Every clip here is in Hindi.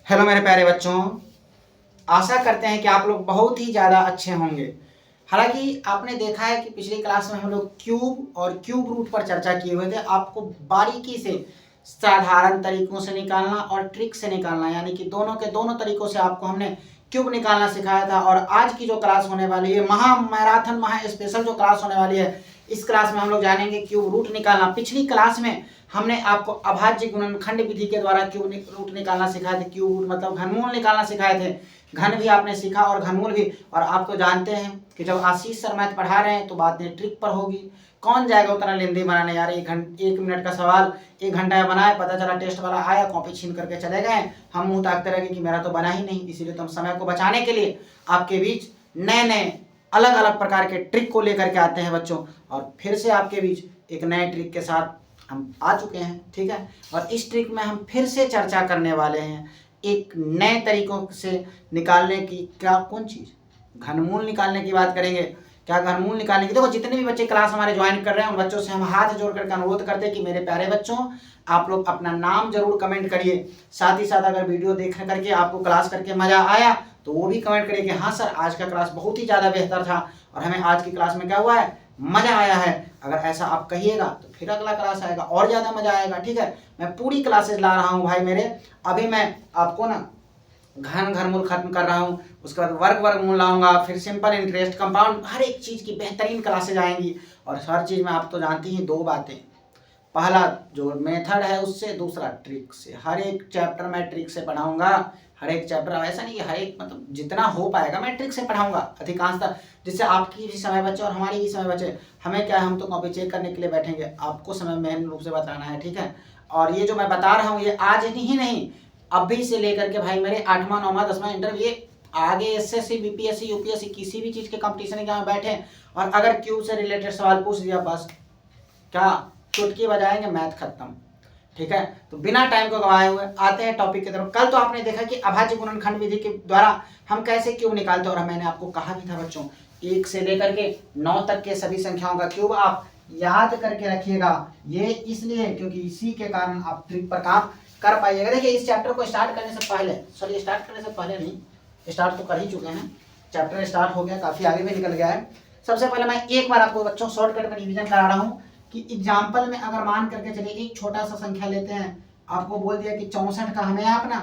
हेलो मेरे प्यारे बच्चों, आशा करते हैं कि आप लोग बहुत ही ज़्यादा अच्छे होंगे। हालांकि आपने देखा है कि पिछली क्लास में हम लोग क्यूब और क्यूब रूट पर चर्चा किए हुए थे। आपको बारीकी से साधारण तरीकों से निकालना और ट्रिक से निकालना, यानी कि दोनों के दोनों तरीकों से आपको हमने क्यूब निकालना सिखाया था। और आज की जो क्लास होने वाली है, महा मैराथन महा स्पेशल जो क्लास होने वाली है, इस क्लास में हम लोग जानेंगे क्यूब रूट निकालना। पिछली क्लास में हमने आपको अभाज्य गुणनखंड विधि के द्वारा क्यूब रूट निकालना सिखाए थे। क्यूब रूट मतलब घनमूल निकालना सिखाए थे। घन भी आपने सीखा और घनमूल भी। और आप तो जानते हैं कि जब आशीष सर मैथ पढ़ा रहे हैं तो बातें ट्रिक पर होगी। कौन जाएगा उतना लेंदी बनाने यार। एक मिनट का सवाल 1 घंटा बनाए, पता चला टेस्ट वाला आया, कॉपी छीन करके चले गए, हम मुंह ताकते रहे कि मेरा तो बना ही नहीं। इसीलिए तो हम समय को बचाने के लिए आपके बीच नए नए अलग अलग प्रकार के ट्रिक को लेकर के आते हैं बच्चों। और फिर से आपके बीच एक नए ट्रिक के साथ हम आ चुके हैं, ठीक है। और इस ट्रिक में हम फिर से चर्चा करने वाले हैं एक नए तरीकों से निकालने की। क्या कौन चीज़? घनमूल निकालने की बात करेंगे। क्या घनमूल निकालने की? देखो, जितने भी बच्चे क्लास हमारे ज्वाइन कर रहे हैं उन बच्चों से हम हाथ जोड़ करके अनुरोध करते हैं कि मेरे प्यारे बच्चों, आप लोग अपना नाम जरूर कमेंट करिए। साथ ही साथ अगर वीडियो देख करके आपको क्लास करके मजा आया तो वो भी कमेंट करिए कि हाँ सर, आज का क्लास बहुत ही ज़्यादा बेहतर था और हमें आज की क्लास में क्या हुआ है, मजा आया है। अगर ऐसा आप कहिएगा तो फिर अगला क्लास आएगा और ज़्यादा मजा आएगा, ठीक है। मैं पूरी क्लासेस ला रहा हूँ भाई मेरे। अभी मैं आपको ना घनमूल खत्म कर रहा हूँ, उसके बाद वर्गमूल लाऊंगा, फिर सिंपल इंटरेस्ट, कंपाउंड, हर एक चीज़ की बेहतरीन क्लासेज आएंगी। और हर चीज़ में आप तो जानती ही 2 बातें, पहला जो मेथड है उससे, दूसरा ट्रिक से। हर एक चैप्टर मैं ट्रिक से पढ़ाऊंगा। हर एक चैप्टर ऐसा नहीं कि हर एक, मतलब जितना हो पाएगा मैं ट्रिक से पढ़ाऊंगा अधिकांशतः, जिससे आपकी भी समय बचे और हमारी भी समय बचे। हमें क्या है, हम तो कॉपी चेक करने के लिए बैठेंगे, आपको समय मेन रूप से बताना है, ठीक है। और ये जो मैं बता रहा हूँ ये आज ही नहीं, अभी से लेकर के भाई मेरे 8वां 9वां 10वां इंटरव्यू, आगे एसएससी बीपीएससी यूपीएससी किसी भी चीज़ के कंपटीशन के बैठे और अगर क्यू से रिलेटेड सवाल पूछ दिया, बस क्या चुटकी बजाएंगे, मैथ खत्म, ठीक है। तो बिना टाइम को गवाए हुए आते हैं टॉपिक की तरफ। कल तो आपने देखा कि अभाज्य गुणनखंड विधि के द्वारा हम कैसे क्यूब निकालते हैं। और मैंने आपको कहा भी था बच्चों, 1 से लेकर के 9 तक के सभी संख्याओं का क्यूब आप याद करके रखिएगा। ये इसलिए क्योंकि इसी के कारण आप ट्रिक पर काम कर पाइएगा। देखिए, इस चैप्टर को स्टार्ट करने से पहले, सॉरी स्टार्ट करने से पहले नहीं, स्टार्ट तो कर ही चुके हैं, चैप्टर स्टार्ट हो गया, काफ़ी आगे भी निकल गया है। सबसे पहले मैं एक बार आपको बच्चों शॉर्टकट में रिवीजन करा रहा हूँ कि एग्जाम्पल में अगर मान करके चलिए एक छोटा सा संख्या लेते हैं, आपको बोल दिया कि 64 का हमें आप ना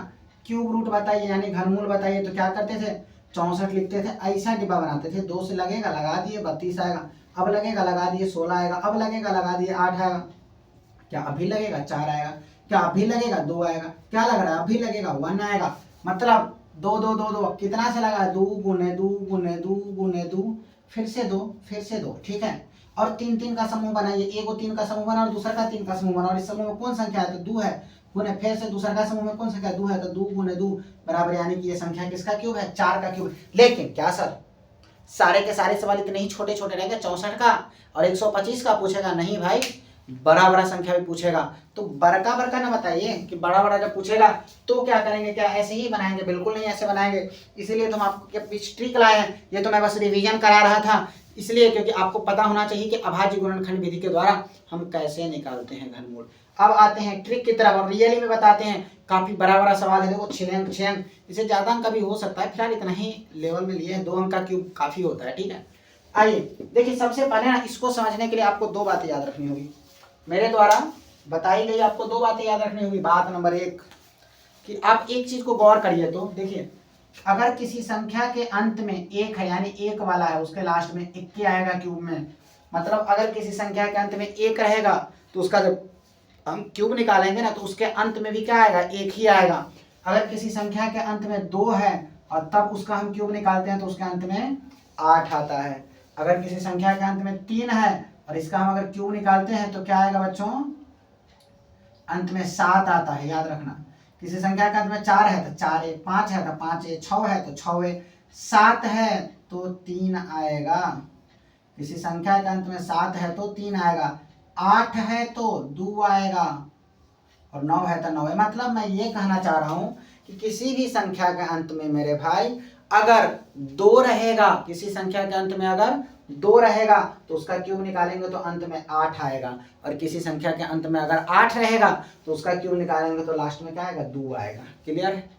क्यूब रूट बताइए, यानी घनमूल बताइए, तो क्या करते थे, 64 लिखते थे, ऐसा डिब्बा बनाते थे। 2 से लगेगा, लगा दिए 32 आएगा, अब लगेगा लगा दिए 16 आएगा, अब लगेगा लगा दिए 8 आएगा, क्या अभी लगेगा 4 आएगा, क्या अभी लगेगा 2 आएगा, क्या लग रहा है अभी लगेगा 1 आएगा। मतलब 2 2 2 2 कितना से लगा, 2 गुने 2 गुने 2 गुने 2, फिर से 2 फिर से 2, ठीक है। और 3 3 का समूह बनाइए, एक 3 का समूह बना और दूसरा का 3 का समूह बना, और इस समूह में कौन संख्या है, तो 2 है, गुने फिर से दूसरा का समूह में कौन संख्या 2 है, तो 2 गुने 2 बराबर, यानी कि ये संख्या किसका क्यूब है, 4 का क्यूब। लेकिन क्या सर सारे के सारे सवाल इतने ही छोटे छोटे रहेंगे, 64 का और 125 का पूछेगा? नहीं भाई, बड़ा बड़ा संख्या भी पूछेगा। तो बड़का बड़का ना बताइए कि बड़ा बड़ा जब पूछेगा तो क्या करेंगे, क्या ऐसे ही बनाएंगे? बिल्कुल नहीं ऐसे बनाएंगे। इसीलिए तो हम आपको ट्रिक लाए हैं। ये तो मैं बस रिवीजन करा रहा था, इसलिए क्योंकि आपको पता होना चाहिए कि अभाज्य गुणनखंड विधि के द्वारा हम कैसे निकालते हैं घनमूल। अब आते हैं ट्रिक की तरफ और रियली में बताते हैं। काफी बड़ा बड़ा सवाल है, देखो 6 अंक 6 अंक, इसे ज्यादा अंक का भी हो सकता है, फिलहाल इतना ही लेवल में लिए हैं। 2 अंक का क्यूब काफी होता है, ठीक है। आइए देखिए, सबसे पहले ना इसको समझने के लिए आपको 2 बातें याद रखनी होगी, मेरे द्वारा बताई गई आपको 2 बातें याद रखनी होगी। बात नंबर 1 कि आप एक चीज को गौर करिए, तो देखिए अगर किसी संख्या के अंत में 1 है, यानी 1 वाला है, उसके लास्ट में 1 आएगा क्यूब में। मतलब अगर किसी संख्या के अंत में 1 रहेगा तो उसका जब हम क्यूब निकालेंगे ना तो उसके अंत में भी क्या आएगा, 1 ही आएगा। अगर किसी संख्या के अंत में 2 है और तब उसका हम क्यूब निकालते हैं तो उसके अंत में 8 आता है। अगर किसी संख्या के अंत में 3 है और इसका हम अगर क्यूब निकालते हैं तो क्या आएगा बच्चों, अंत में 7 आता है, याद रखना। किसी संख्या के अंत में 4 है तो 4 1 5 है तो 5 1 6 है तो 6 1 7 है तो 3 आएगा। किसी संख्या के अंत में 7 है तो 3 आएगा, 8 है तो 2 आएगा और 9 है तो 9 है। मतलब मैं ये कहना चाह रहा हूं कि किसी भी संख्या के अंत में मेरे भाई अगर 2 रहेगा, किसी संख्या के अंत में अगर 2 रहेगा तो उसका क्यूब निकालेंगे तो अंत में 8 आएगा, और किसी संख्या के अंत में अगर 8 रहेगा तो उसका क्यूब निकालेंगे तो लास्ट में क्या आएगा, 2 आएगा। क्लियर है?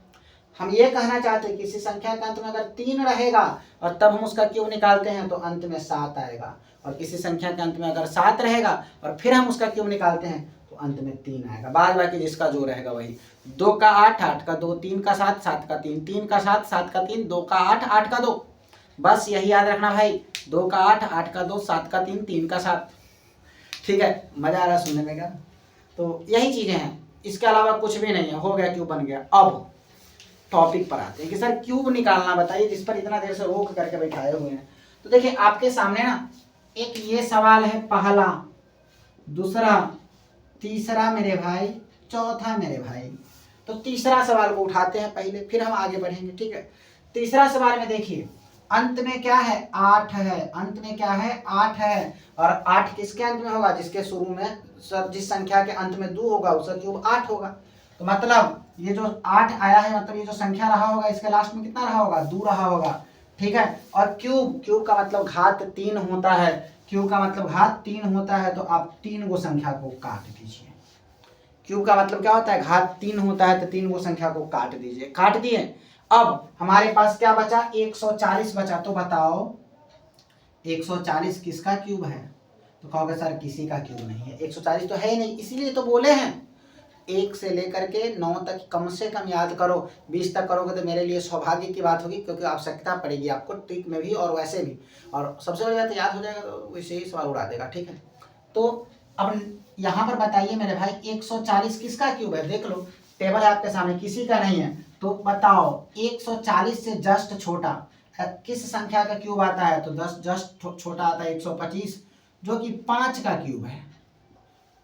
हम ये कहना चाहते हैं किसी संख्या के अंत में अगर 3 रहेगा और तब हम उसका क्यूब निकालते हैं तो अंत में 7 आएगा, और किसी संख्या के अंत में अगर 7 रहेगा और फिर हम उसका क्यूब निकालते हैं तो अंत में 3 आएगा। बाद बाकी जिसका जो रहेगा वही। 2 का 8, 8 का 2, 3 का 7, 7 का 3, 3 का 7, 7 का 3, 2 का 8, 8 का 2। बस यही याद रखना भाई, 2 का 8, 8 का 2, 7 का 3, 3 का 7। ठीक है, मजा आ रहा है सुनने में क्या? तो यही चीजें हैं, इसके अलावा कुछ भी नहीं है। हो गया, क्यूब बन गया। अब टॉपिक पर आते हैं कि सर क्यूब निकालना बताइए, जिस पर इतना देर से रोक करके बैठाए हुए हैं। तो देखिए आपके सामने ना एक ये सवाल है पहला, दूसरा, तीसरा मेरे भाई, चौथा मेरे भाई। तो तीसरा सवाल को उठाते हैं पहले, फिर हम आगे बढ़ेंगे। ठीक है, तीसरा सवाल में देखिए अंत में क्या है, 8 है। अंत में क्या है, 8 है। और 8 किसके अंत में होगा, जिसके शुरू में जिस संख्या के अंत में 2 होगा उसका क्यूब 8 होगा। तो मतलब ये जो 8 आया है, मतलब ये जो संख्या रहा होगा इसके लास्ट में कितना रहा होगा, 2 रहा होगा। ठीक है, और क्यूब का मतलब घात 3 होता है। क्यूब का मतलब घात 3 होता है, तो आप 3 गो संख्या को काट दीजिए। क्यूब का मतलब क्या होता है, घात 3 होता है, तो 3 गो संख्या को काट दीजिए। काट दिए। अब हमारे पास क्या बचा, 140 बचा। तो बताओ 140 किसका क्यूब है? तो कहोगे सर किसी का क्यूब नहीं है, 140 तो है ही नहीं, इसीलिए तो बोले हैं 1 से लेकर के 9 तक कम से कम याद करो। 20 तक करोगे तो मेरे लिए सौभाग्य की बात होगी, क्योंकि आवश्यकता पड़ेगी आपको ट्रिक में भी और वैसे भी। और सबसे बड़ी बात याद हो जाएगा तो वैसे ही सवाल उड़ा देगा। ठीक है, तो अब यहाँ पर बताइए मेरे भाई 140 किसका क्यूब है? देख लो टेबल है आपके सामने, किसी का नहीं है। तो बताओ 140 से जस्ट छोटा किस संख्या का क्यूब आता है? तो 10 जस्ट छोटा आता है 125, जो कि 5 का क्यूब है।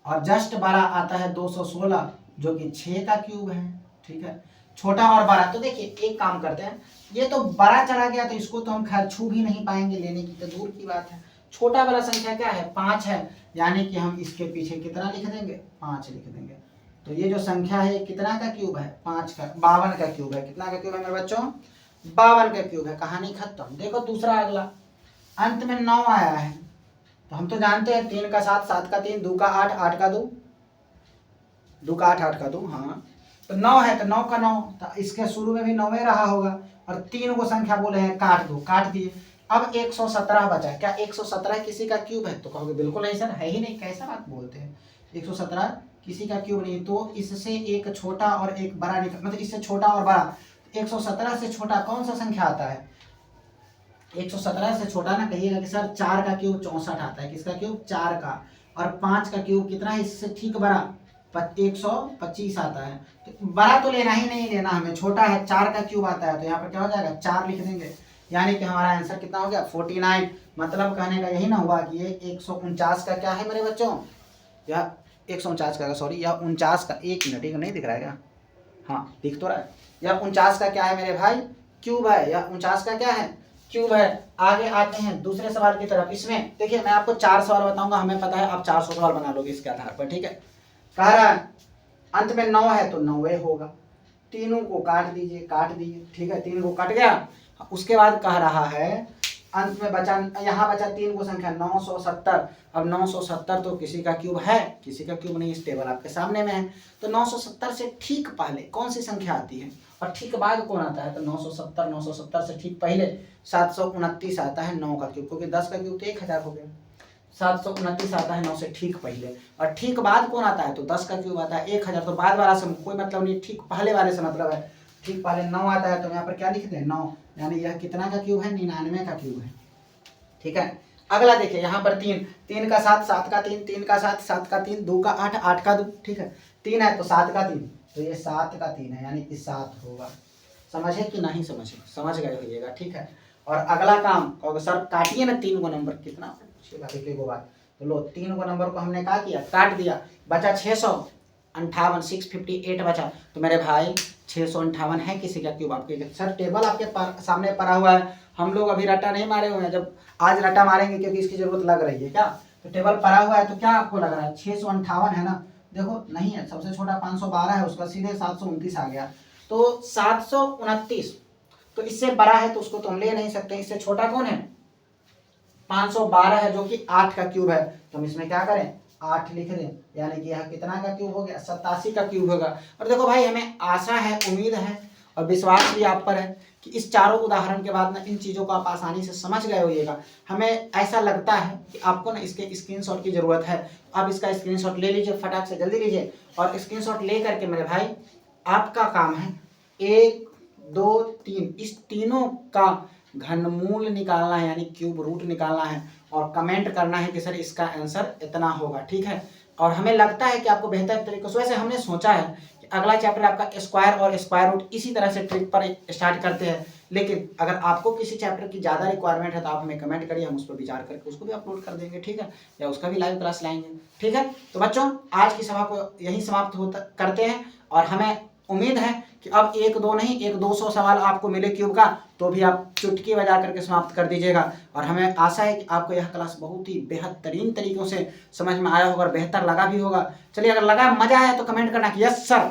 और जस्ट बड़ा आता है 216, जो कि 6 का क्यूब है। ठीक है, छोटा और बड़ा। तो देखिए एक काम करते हैं, ये तो बड़ा चला गया तो इसको तो हम खैर छू भी नहीं पाएंगे, लेने की तो दूर की बात है। छोटा वाला संख्या क्या है, 5 है, यानी कि हम इसके पीछे कितना लिख देंगे, 5 लिख देंगे। तो ये जो संख्या है कितना का क्यूब है, 5 का, 52 का क्यूब है। कितना का क्यूब है मेरे बच्चों, 52 का क्यूब है। कहानी खत्म। देखो दूसरा अगला, अंत में 9 आया है। तो हम तो जानते हैं 3 का 7, 7 का 3, 2 का 8, 8 का 2, 2 का 8, 8 का 2। हाँ, तो 9 है तो 9 का 9, तो इसके शुरू में भी 9 रहा होगा। और 3 को संख्या बोले हैं काट दो, काट दिए। अब 117 बचा। क्या 117 किसी का क्यूब है? तो कहोगे बिल्कुल नहीं सर, है ही नहीं, कैसा बात बोलते हैं, 117 किसी का क्यूब नहीं। तो इससे एक छोटा और एक बड़ा निकल, मतलब इससे छोटा और बड़ा। 117 से छोटा कौन सा संख्या आता है? 117 से छोटा ना कहिएगा कि सर 4 का क्यूब 64 आता है। किसका क्यूब? 4 का। और 5 का क्यूब कितना है इससे ठीक बड़ा, 125 आता है। तो बड़ा तो लेना ही नहीं लेना हमें, छोटा है, 4 का क्यूब आता है। तो यहाँ पर क्या हो जाएगा, 4 लिख देंगे। यानी कि हमारा आंसर कितना हो गया, 49। मतलब कहने का यही ना हुआ कि ये 149 का क्या है मेरे बच्चों, या 149 का, सॉरी, या 49 का, 1 मिनट, एक नहीं दिख रहा है क्या? हाँ दिख तो रहा है। या 49 का क्या है मेरे भाई, क्यूब है। या 49 का क्या है, क्यूब है। आगे आते हैं दूसरे सवाल की तरफ। इसमें देखिए मैं आपको 4 सवाल बताऊंगा, हमें पता है आप 400 सवाल बना लोगे इसके आधार पर। ठीक है, कह रहा है अंत में 9 है तो 9 होगा। तीनों को काट दीजिए, काट दिए। ठीक है, 3 को कट गया। उसके बाद कह रहा है अंत में बचा, यहाँ बचा 3 को संख्या 970। अब 970 तो किसी का क्यूब है? किसी का क्यूब नहीं, इस टेबल आपके सामने में है। तो 970 से ठीक पहले कौन सी संख्या आती है और ठीक बाद कौन आता है? तो 970 से ठीक पहले 729 आता है 9 का क्यूब, क्योंकि 10 का क्यूब तो 1000 हो गया। 729 आता है 9 से ठीक पहले। और ठीक बाद कौन आता है? तो 10 का क्यूब आता है 1000। तो बाद वाला से कोई मतलब नहीं, ठीक पहले वाले से मतलब है। ठीक पहले 9 आता है, तो यहाँ पर क्या लिखते हैं, 9। यानी यह कितना का क्यूब है, 99 का क्यूब है। ठीक है, अगला देखिए यहाँ पर 3 का 7, 7 का 3, 3 का 7, 7 का 3, 2 का 8, 8 का 2। ठीक है, 3 है तो 7 का 3, तो ये 7 का 3 है, यानी कि 7 होगा। समझे कि नहीं समझे? समझ गए होइएगा। ठीक है, और अगला काम और सर काटिए ना 3 को नंबर, कितना एक बात। तो लो 3 को नंबर को हमने क्या किया, काट दिया। बचा 658, 658 बचा। तो मेरे भाई 658 है किसी का क्यूब? आपके सर टेबल आपके सामने पड़ा हुआ है, हम लोग अभी रट्टा नहीं मारे हुए हैं, जब आज रट्टा मारेंगे क्योंकि इसकी जरूरत लग रही है। क्या तो टेबल पड़ा हुआ है, तो क्या आपको लग रहा है 658 है ना? देखो नहीं है, सबसे छोटा 512 है, उसका सीधे 729 आ गया। तो 729 तो इससे बड़ा है तो उसको तो हम ले नहीं सकते। इससे छोटा कौन है? 512 है, जो कि 8 का क्यूब है। तो हम इसमें क्या करें, 8 लिख दें। यानी कि यह कितना का क्यूब हो गया, 87 का क्यूब होगा। और देखो भाई हमें आशा है, उम्मीद है और विश्वास भी आप पर है कि इस चारों उदाहरण के बाद ना इन चीज़ों को आप आसानी से समझ गए होइएगा। हमें ऐसा लगता है कि आपको ना इसके स्क्रीनशॉट की ज़रूरत है। आप इसका स्क्रीनशॉट ले लीजिए, फटाक से जल्दी लीजिए, और स्क्रीनशॉट ले करके मेरे भाई आपका काम है 1 2 3 इस तीनों का घनमूल निकालना है, यानी क्यूब रूट निकालना है, और कमेंट करना है कि सर इसका आंसर इतना होगा। ठीक है, और हमें लगता है कि आपको बेहतर तरीके से, वैसे हमने सोचा है कि अगला चैप्टर आपका स्क्वायर और स्क्वायर रूट इसी तरह से ट्रिक पर स्टार्ट करते हैं। लेकिन अगर आपको किसी चैप्टर की ज़्यादा रिक्वायरमेंट है तो आप हमें कमेंट करिए, हम उस पर विचार करके उसको भी अपलोड कर देंगे। ठीक है, या उसका भी लाइव क्लास लाएंगे। ठीक है, तो बच्चों आज की सभा को यहीं समाप्त होता करते हैं, और हमें उम्मीद है कि अब 1 2 नहीं 1 200 सवाल आपको मिले क्यूब का तो भी आप चुटकी बजा करके समाप्त कर दीजिएगा। और हमें आशा है कि आपको यह क्लास बहुत ही बेहतरीन तरीकों से समझ में आया होगा और बेहतर लगा भी होगा। चलिए, अगर लगा मजा आया तो कमेंट करना कि यस सर